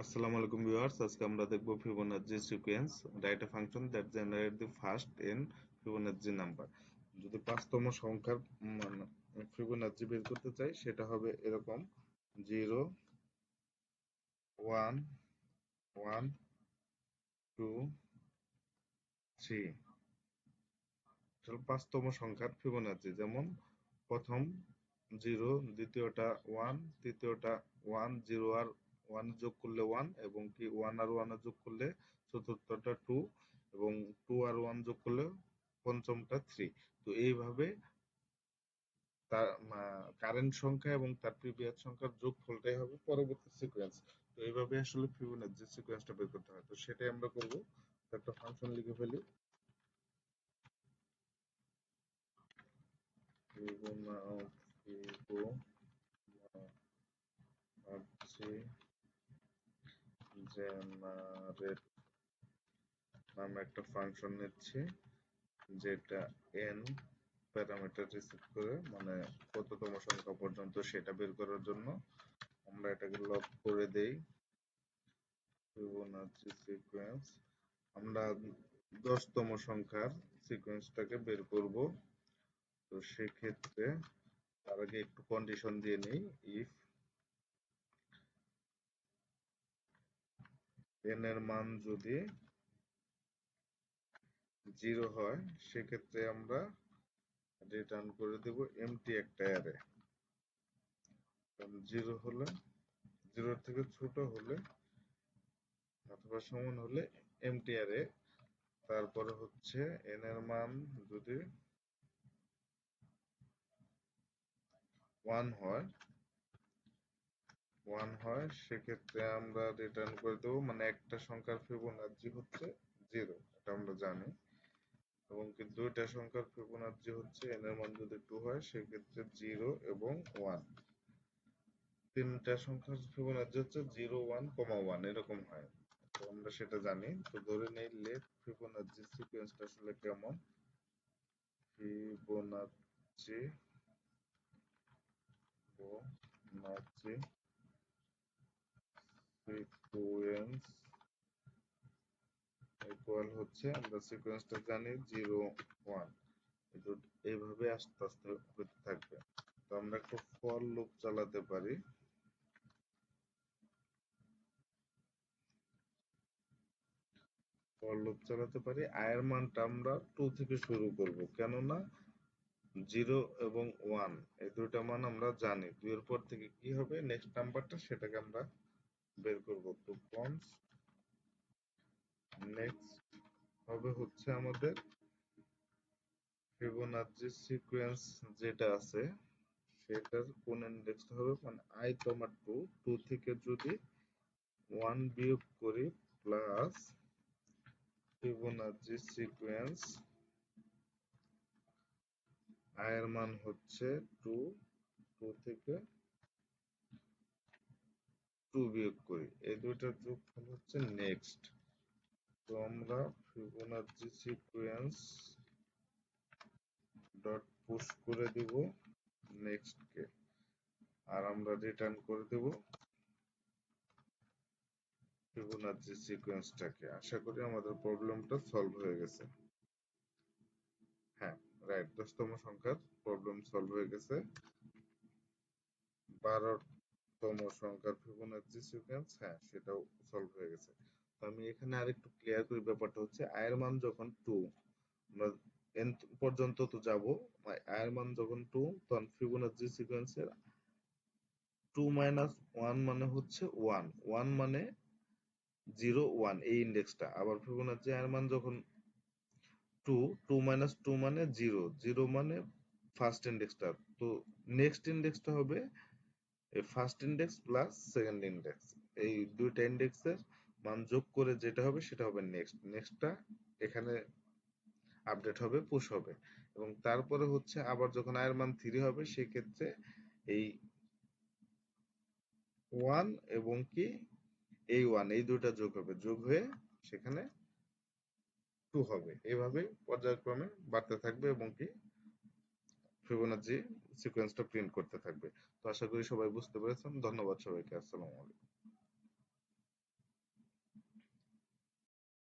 আসসালামু আলাইকুম ভিউয়ার্স, আজকে আমরা দেখব Fibonacci sequence. Write a function that generate the first n Fibonacci number. যদি পাঁচতম সংখ্যার ফিবোনাচি বের করতে চাই, সেটা হবে এরকম 0 1 1 2 3। পাঁচতম সংখ্যার ফিবোনাচি, যেমন প্রথম 0, দ্বিতীয়টা 1, তৃতীয়টা 1, 0 আর 1 যোগ করলে 1, এবং কি 1 আর 1 যোগ করলে চতুর্থটা 2, এবং 2 আর 1 যোগ করলে পঞ্চমটা 3। তো এইভাবে তার কারেন্ট সংখ্যা এবং তার প্রিভিয়াস সংখ্যার যোগফলটাই হবে পরবর্তী সিকোয়েন্স। তো এইভাবে আসলে ফিবোনাচি সিকোয়েন্সটা বের করতে হয়। তো সেটাই আমরা করব। একটা ফাংশন লিখে ফেলি, ফিবোনাচি জেনারেট নামে একটা ফাংশন নিচ্ছি, যেটা n প্যারামিটার রিসিভ করে, মানে কততম সংখ্যা পর্যন্ত সেটা বের করার জন্য। আমরা এটাকে লক করে দেই ফিবোনাচি সিকোয়েন্স। আমরা 10তম সংখ্যার সিকোয়েন্সটাকে বের করব। তো সেক্ষেত্রে তার আগে একটু কন্ডিশন দিয়ে নেই। ইফ n এর মান যদি 0 হয়, সেক্ষেত্রে আমরা রিটার্ন করে দেব এমটি একটা অ্যারে। 0 হলে, 0 থেকে ছোট হলে অথবা সমান হলে এমটি অ্যারে। তারপরে হচ্ছে n এর মান যদি 1 হয়, সেক্ষেত্রে আমরা রিটার্ন করে দেবো, মানে একটা সংখ্যার ফিবোনাচি হচ্ছে 0, এটা আমরা জানি। এবং কি দুইটা সংখ্যার ফিবোনাচি হচ্ছে n এর মান যদি 2 হয়, সেক্ষেত্রে 0 এবং 1। তিনটা সংখ্যার ফিবোনাচি হচ্ছে 0 1 1 এরকম হয়। তো আমরা সেটা জানি। তো ধরে নেই লেট ফিবোনাচি সিকোয়েন্সটা আসলে কেমন। ফিবোনাচি সিকোয়েন্স ইকুয়াল হচ্ছে, আমরা সিকোয়েন্সটা জানি 0 1। এইভাবে আস্তে আস্তে হতে থাকবে। তো আমরা একটু ফর লুপ চালাতে পারি। i এর মানটা আমরা 2 থেকে শুরু করব, কেননা 0 এবং 1 এই দুইটা মান আমরা জানি। 2 এর পর থেকে কি হবে নেক্সট নাম্বারটা, সেটাকে আমরা বের করব। তো কনস্ট নেক্সট হবে হচ্ছে আমাদের ফিবোনাচি সিকোয়েন্স যেটা আছে, সেটার কোন ইন্ডেক্সটা হবে, মানে i, 2, 2 থেকে যদি 1 বিয়োগ করি, প্লাস ফিবোনাচি সিকোয়েন্স i এর মান হচ্ছে 2, 2 থেকে 2 বিয়োগ করি, এই দুইটার যোগফল হচ্ছে নেক্সট। তো আমরা ফিবোনাচি সিকোয়েন্স ডট পুশ করে দিব নেক্সট কে, আর আমরা রিটার্ন করে দেব ফিবোনাচি সিকোয়েন্সটাকে। আশা করি আমাদের প্রবলেমটা সলভ হয়ে গেছে। হ্যাঁ, রাইট, 10তম সংখ্যার প্রবলেম সলভ হয়ে গেছে। 12তম সংখ্যার ফিবোনাচি সিকোয়েন্স, হ্যাঁ, সেটাও সলভ হয়ে গেছে। তো আমি এখানে আরেকটু ক্লিয়ার করি। ব্যাপারটা হচ্ছে i এর মান যখন 2, আমরা n পর্যন্ত তো যাব, i এর মান যখন 2, তখন ফিবোনাচি সিকোয়েন্সের 2 - 1 মানে হচ্ছে 1, 1 মানে 0 1 এই ইন্ডেক্সটা। আবার ফিবোনাচি এর মান যখন 2, 2 - 2 মানে 0, 0 মানে ফার্স্ট ইন্ডেক্সটা। তো নেক্সট ইন্ডেক্সটা হবে first index plus second index, এই দুইটা ইন্ডেক্সের মান যোগ করে যেটা হবে সেটা হবে নেক্সট। নেক্সটটা এখানে আপডেট হবে, পুশ হবে। এবং তারপরে হচ্ছে আবার যখন i এর মান 3 হবে, সেক্ষেত্রে এই 1 এবং কি এই 1 এই দুইটা যোগ হবে, যোগ হয়ে সেখানে 2 হবে। এইভাবে পর্যায়ক্রমে বাড়তে থাকবে এবং কি ফিবোনাচি সিকোয়েন্সটা প্রিন্ট করতে থাকবে। তো আশা করি সবাই বুঝতে পেরেছেন। ধন্যবাদ সবাইকে। আসসালামু আলাইকুম।